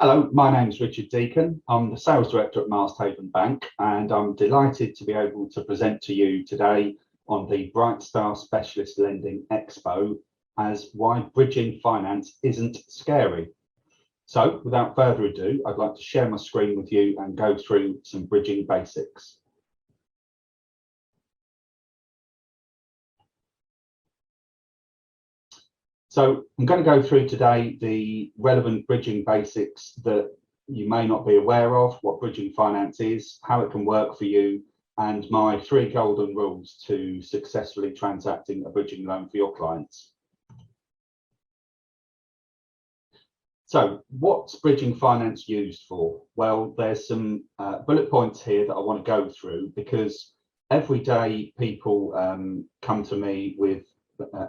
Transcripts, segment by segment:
Hello, my name's Richard Deacon. I'm the Sales Director at Marsthaven Bank, and I'm delighted to be able to present to you today on the Brightstar Specialist Lending Expo as why bridging finance isn't scary. So without further ado, I'd like to share my screen with you and go through some bridging basics. So I'm going to go through today the relevant bridging basics that you may not be aware of, what bridging finance is, how it can work for you, and my 3 golden rules to successfully transacting a bridging loan for your clients. So what's bridging finance used for? Well, there's some bullet points here that I want to go through because every day people come to me with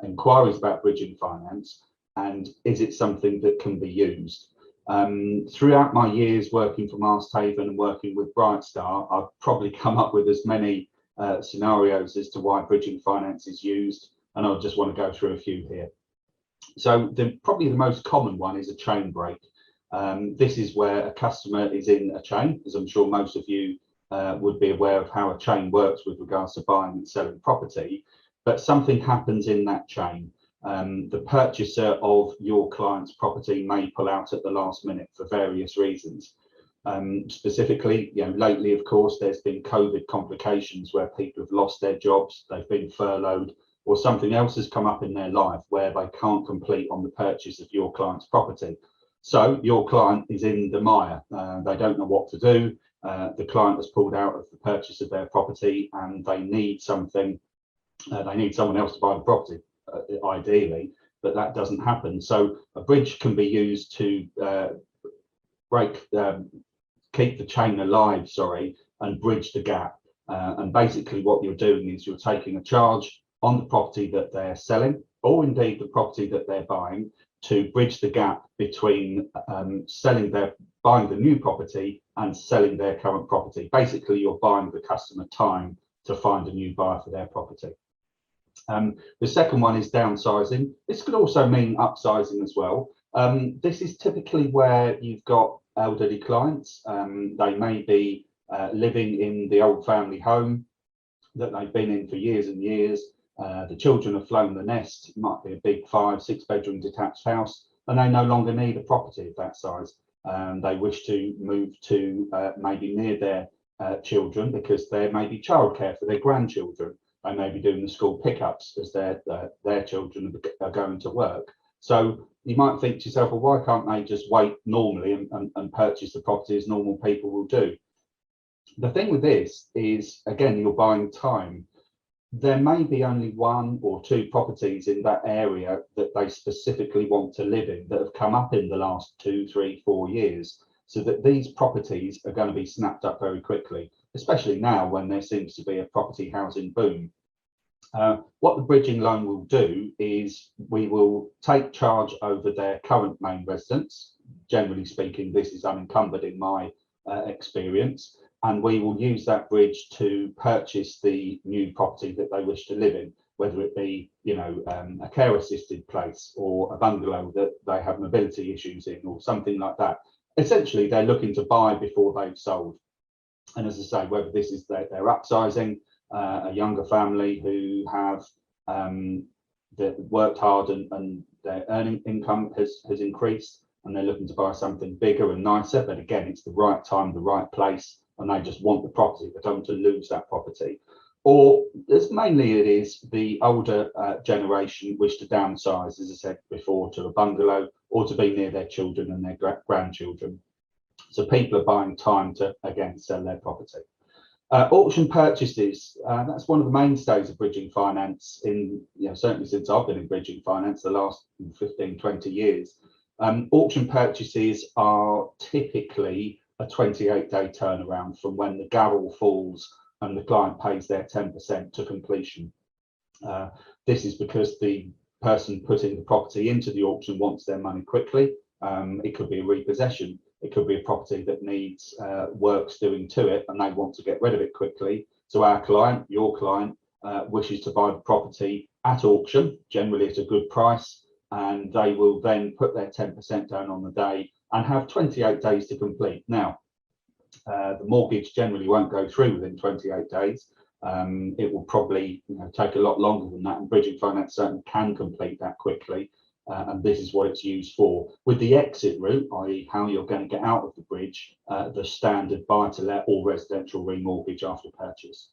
inquiries about bridging finance, and is it something that can be used? Throughout my years working for Marsthaven and working with Brightstar, I've probably come up with as many scenarios as to why bridging finance is used, and I just want to go through a few here. So probably the most common one is a chain break. This is where a customer is in a chain, as I'm sure most of you would be aware of how a chain works with regards to buying and selling property, but something happens in that chain. The purchaser of your client's property may pull out at the last minute for various reasons. Specifically, lately, of course, there's been COVID complications where people have lost their jobs, they've been furloughed, or something else has come up in their life where they can't complete on the purchase of your client's property. So your client is in the mire. They don't know what to do. The client has pulled out of the purchase of their property and they need something. They need someone else to buy the property, ideally, but that doesn't happen. So a bridge can be used to keep the chain alive, and bridge the gap. And basically what you're doing is you're taking a charge on the property that they're selling, or indeed the property that they're buying, to bridge the gap between buying the new property and selling their current property. Basically, you're buying the customer time to find a new buyer for their property. The second one is downsizing. This could also mean upsizing as well. This is typically where you've got elderly clients. They may be living in the old family home that they've been in for years and years. The children have flown the nest. It might be a big 5-6 bedroom detached house, and they no longer need a property of that size. They wish to move to maybe near their children because there may be childcare for their grandchildren. They may be doing the school pickups as their children are going to work. So you might think to yourself, well, why can't they just wait normally and purchase the property as normal people will do? The thing with this is, again, you're buying time. There may be only 1 or 2 properties in that area that they specifically want to live in that have come up in the last 2, 3, 4 years, so that these properties are going to be snapped up very quickly, especially now when there seems to be a property housing boom. What the bridging loan will do is we will take charge over their current main residence. Generally speaking, this is unencumbered in my experience, and we will use that bridge to purchase the new property that they wish to live in, whether it be, a care assisted place or a bungalow that they have mobility issues in or something like that. Essentially, they're looking to buy before they've sold. And as I say, whether this is they're upsizing, a younger family who have worked hard and their earning income has increased and they're looking to buy something bigger and nicer, but again, it's the right time, the right place, and they just want the property. They don't want to lose that property. Or as mainly it is the older generation wish to downsize, as I said before, to a bungalow or to be near their children and their grandchildren. So people are buying time to, again, sell their property. Auction purchases, that's one of the mainstays of bridging finance certainly since I've been in bridging finance the last 15, 20 years. Auction purchases are typically a 28-day turnaround from when the gavel falls and the client pays their 10% to completion. This is because the person putting the property into the auction wants their money quickly. It could be a repossession. It could be a property that needs works doing to it and they want to get rid of it quickly. So our client, your client, wishes to buy the property at auction, generally at a good price, and they will then put their 10% down on the day and have 28 days to complete. Now, the mortgage generally won't go through within 28 days. It will probably take a lot longer than that, and bridging finance certainly can complete that quickly. And this is what it's used for. With the exit route, i.e. how you're going to get out of the bridge, the standard buy-to-let or residential remortgage after purchase.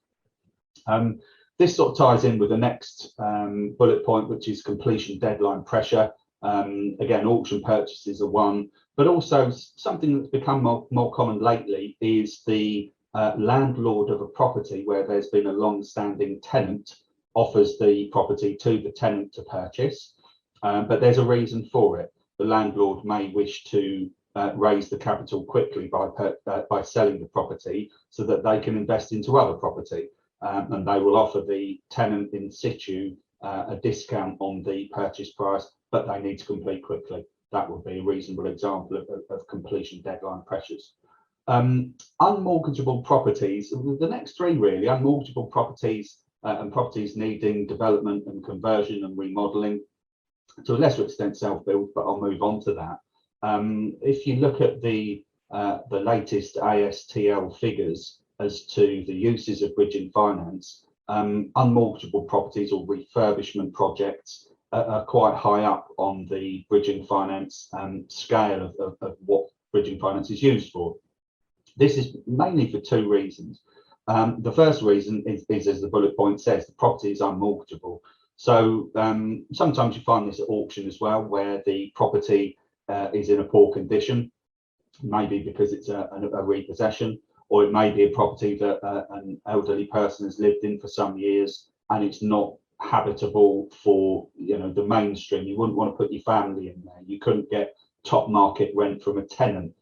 This sort of ties in with the next bullet point, which is completion deadline pressure. Again, auction purchases are one, but also something that's become more common lately is the landlord of a property where there's been a long-standing tenant offers the property to the tenant to purchase, but there's a reason for it. The landlord may wish to raise the capital quickly by selling the property so that they can invest into other property, and they will offer the tenant in situ a discount on the purchase price, but they need to complete quickly. That would be a reasonable example of completion deadline pressures. Unmortgageable properties, the next three really, unmortgageable properties and properties needing development and conversion and remodelling, to a lesser extent self-build, but I'll move on to that. If you look at the latest ASTL figures as to the uses of bridging finance, unmortgageable properties or refurbishment projects are quite high up on the bridging finance scale of what bridging finance is used for. This is mainly for two reasons. The first reason is, as the bullet point says, the property is unmortgageable. So sometimes you find this at auction as well, where the property is in a poor condition, maybe because it's a repossession, or it may be a property that an elderly person has lived in for some years and it's not habitable for the mainstream. You wouldn't want to put your family in there. You couldn't get top market rent from a tenant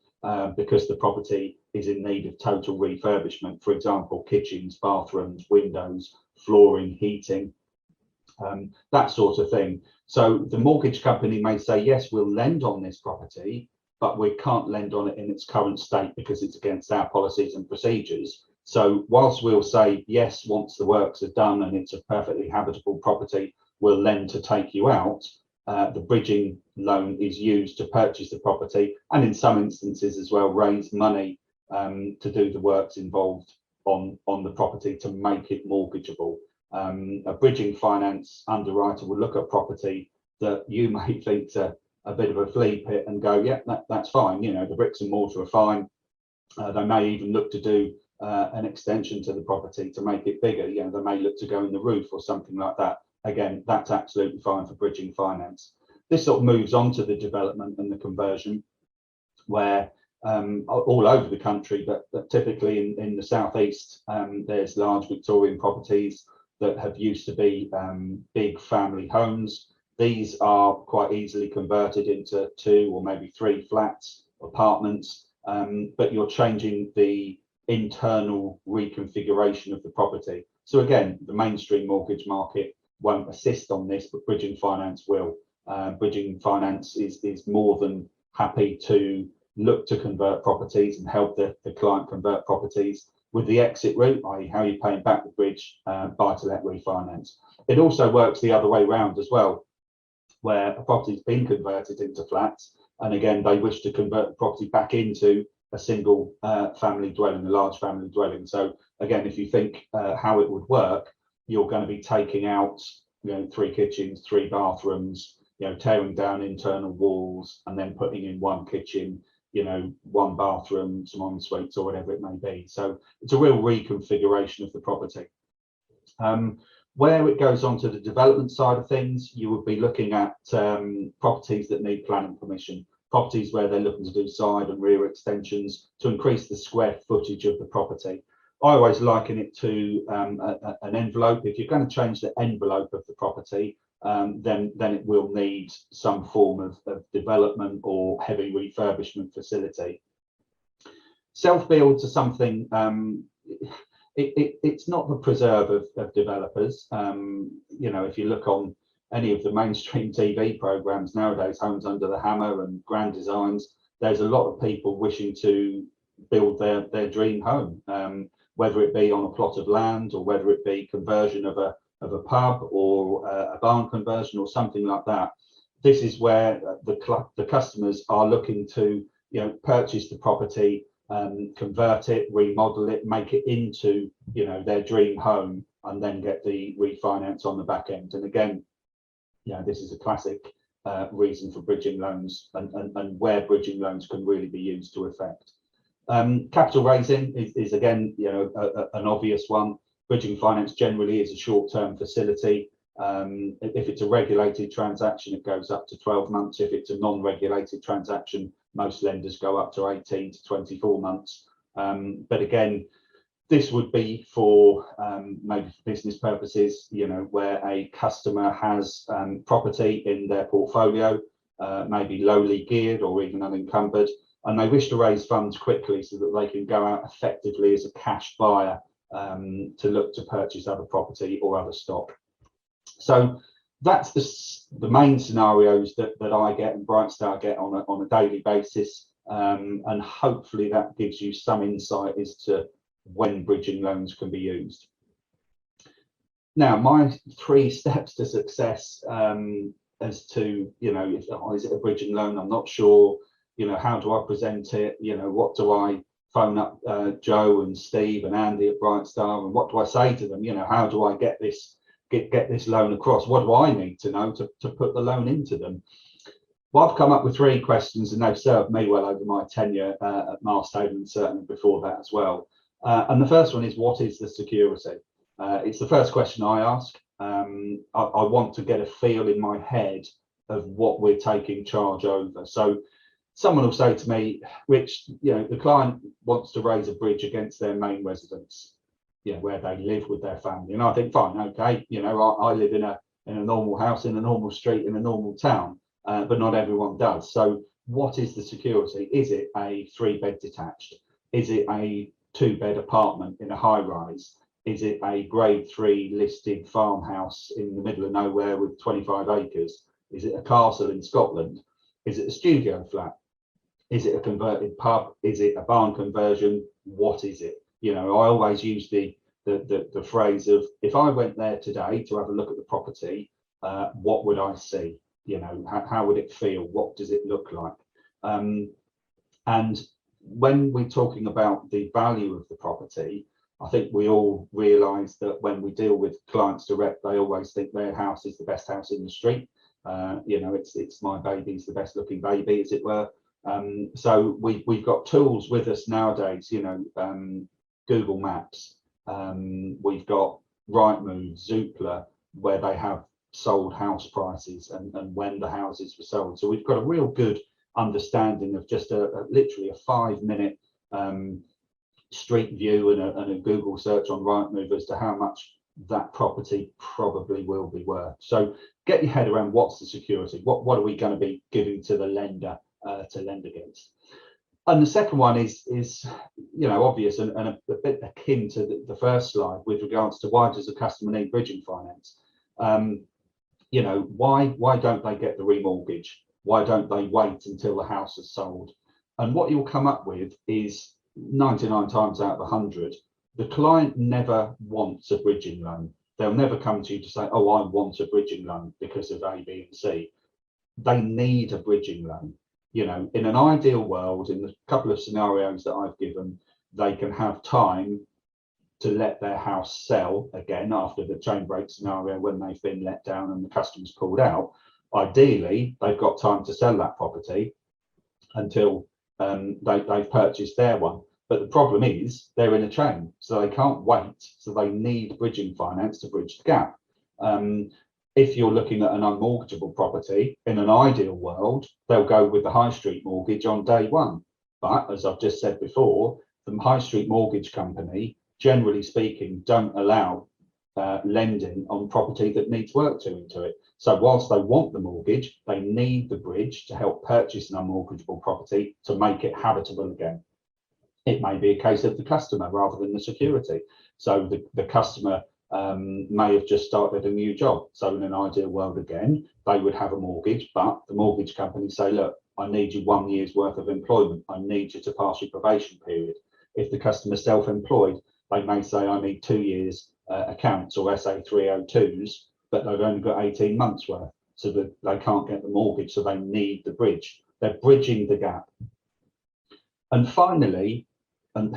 because the property is in need of total refurbishment. For example, kitchens, bathrooms, windows, flooring, heating, that sort of thing. So the mortgage company may say, yes, we'll lend on this property, but we can't lend on it in its current state because it's against our policies and procedures. So whilst we'll say, yes, once the works are done and it's a perfectly habitable property, we'll lend to take you out, the bridging loan is used to purchase the property, and in some instances as well, raise money to do the works involved on the property to make it mortgageable. A bridging finance underwriter will look at property that you may think's a bit of a flea pit and go, yeah, that's fine. The bricks and mortar are fine. They may even look to do an extension to the property to make it bigger. They may look to go in the roof or something like that. Again, that's absolutely fine for bridging finance. This sort of moves on to the development and the conversion, where all over the country, but typically in the southeast, there's large Victorian properties that have used to be big family homes. These are quite easily converted into 2 or maybe 3 flats, apartments, but you're changing the internal reconfiguration of the property. So again, the mainstream mortgage market won't assist on this, but bridging finance will. Bridging finance is more than happy to look to convert properties and help the client convert properties with the exit route, i.e. how you're paying back the bridge, buy-to-let refinance. It also works the other way around as well, where a property's been converted into flats, and again, they wish to convert the property back into a single family dwelling, a large family dwelling. So again, if you think how it would work, you're going to be taking out 3 kitchens, 3 bathrooms, tearing down internal walls and then putting in 1 kitchen, 1 bathroom, some en suites or whatever it may be. So it's a real reconfiguration of the property. Where it goes on to the development side of things, you would be looking at properties that need planning permission, properties where they're looking to do side and rear extensions to increase the square footage of the property. I always liken it to an envelope. If you're going to change the envelope of the property, then it will need some form of development or heavy refurbishment facility. Self-builds are something, it's not the preserve of developers. If you look on any of the mainstream TV programs nowadays, Homes Under the Hammer and Grand Designs, there's a lot of people wishing to build their dream home, whether it be on a plot of land or whether it be conversion of a pub or a barn conversion or something like that. This is where the customers are looking to purchase the property, convert it, remodel it, make it into, their dream home, and then get the refinance on the back end. And again, this is a classic reason for bridging loans, and where bridging loans can really be used to effect. Capital raising is again, an obvious one. Bridging finance generally is a short-term facility. If it's a regulated transaction, it goes up to 12 months. If it's a non-regulated transaction, most lenders go up to 18 to 24 months. But again, this would be for maybe for business purposes, where a customer has property in their portfolio, maybe lowly geared or even unencumbered, and they wish to raise funds quickly so that they can go out effectively as a cash buyer to look to purchase other property or other stock. So that's the main scenarios that I get and Brightstar get on a daily basis, and hopefully that gives you some insight as to when bridging loans can be used. Now, my 3 steps to success as to, is it a bridging loan? I'm not sure. How do I present it? What do I phone up Joe and Steve and Andy at Brightstar, and what do I say to them? How do I get this loan across? What do I need to know to put the loan into them? Well, I've come up with 3 questions, and they've served me well over my tenure at Marstone, and certainly before that as well. And the first one is, what is the security? It's the first question I ask. I want to get a feel in my head of what we're taking charge over. So someone will say to me, Rich, the client wants to raise a bridge against their main residence, where they live with their family. And I think, fine, okay, I live in a normal house, in a normal street, in a normal town, but not everyone does. So what is the security? Is it a 3-bed detached? Is it a 2-bed apartment in a high rise? Is it a grade 3 listed farmhouse in the middle of nowhere with 25 acres? Is it a castle in Scotland? Is it a studio flat? Is it a converted pub? Is it a barn conversion? What is it? I always use the phrase of, if I went there today to have a look at the property, what would I see? How would it feel? What does it look like? And when we're talking about the value of the property, I think we all realise that when we deal with clients direct, they always think their house is the best house in the street. It's my baby, it's the best looking baby, as it were. So we've got tools with us nowadays, Google Maps, we've got Rightmove, Zoopla, where they have sold house prices and when the houses were sold. So we've got a real good understanding of just literally a 5-minute street view and a Google search on Rightmove as to how much that property probably will be worth. So get your head around, what's the security? What are we going to be giving to the lender to lend against? And the second one is obvious and a bit akin to the first slide with regards to, why does a customer need bridging finance? Why don't they get the remortgage? Why don't they wait until the house is sold? And what you'll come up with is 99 times out of 100, the client never wants a bridging loan. They'll never come to you to say, oh, I want a bridging loan because of A, B, and C. They need a bridging loan. In an ideal world, in the couple of scenarios that I've given, they can have time to let their house sell again after the chain break scenario, when they've been let down and the customer's pulled out. Ideally, they've got time to sell that property until they've purchased their one. But the problem is they're in a chain, so they can't wait. So they need bridging finance to bridge the gap. If you're looking at an unmortgageable property, in an ideal world, they'll go with the high street mortgage on day one. But as I've just said before, the high street mortgage company, generally speaking, don't allow lending on property that needs work into it. So whilst they want the mortgage, they need the bridge to help purchase an unmortgageable property to make it habitable again. It may be a case of the customer rather than the security. So the customer may have just started a new job. So in an ideal world, again, they would have a mortgage, but the mortgage company say, look, I need you 1 year's worth of employment. I need you to pass your probation period. If the customer's self-employed, they may say, I need 2 years accounts or SA 302s, but they've only got 18 months worth, so that they can't get the mortgage, so they need the bridge. They're bridging the gap. And finally, and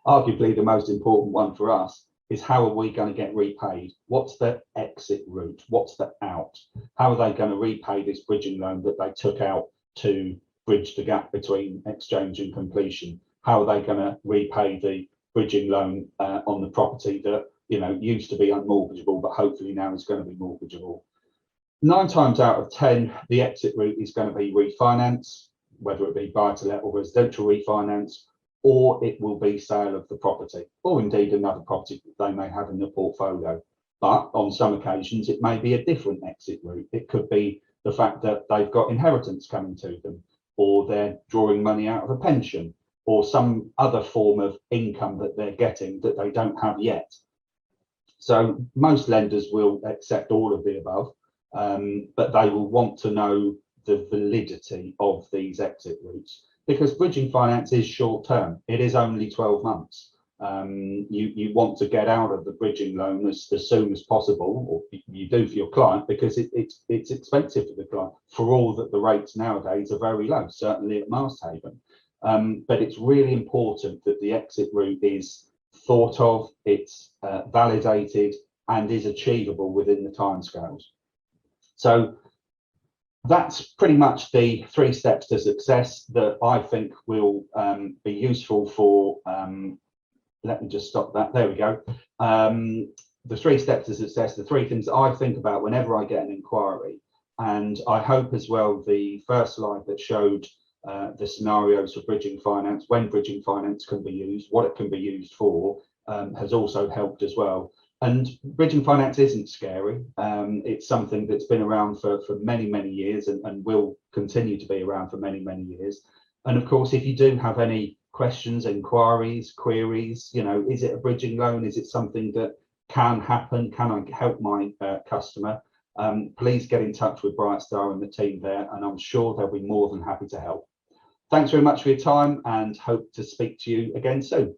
arguably the most important one for us, is how are we going to get repaid? What's the exit route? What's the out? How are they going to repay this bridging loan that they took out to bridge the gap between exchange and completion? How are they going to repay the bridging loan on the property that used to be unmortgageable, but hopefully now is going to be mortgageable? 9 times out of 10, the exit route is going to be refinance, whether it be buy-to-let or residential refinance, or it will be sale of the property, or indeed another property that they may have in the portfolio. But on some occasions, it may be a different exit route. It could be the fact that they've got inheritance coming to them, or they're drawing money out of a pension, or some other form of income that they're getting that they don't have yet. So most lenders will accept all of the above, but they will want to know the validity of these exit routes, because bridging finance is short term. It is only 12 months. You want to get out of the bridging loan as soon as possible, or you do for your client, because it's expensive for the client, for all that the rates nowadays are very low, certainly at Masthaven. But it's really important that the exit route is thought of, it's validated, and is achievable within the timescales. So that's pretty much the 3 steps to success that I think will be useful for, let me just stop that, there we go. The 3 steps to success, the 3 things that I think about whenever I get an inquiry. And I hope as well the first slide that showed the scenarios for bridging finance, when bridging finance can be used, what it can be used for, has also helped as well. And bridging finance isn't scary. It's something that's been around for many, many years, and will continue to be around for many, many years. And of course, if you do have any questions, inquiries, queries, is it a bridging loan? Is it something that can happen? Can I help my customer? Please get in touch with Brightstar and the team there, and I'm sure they'll be more than happy to help. Thanks very much for your time, and hope to speak to you again soon.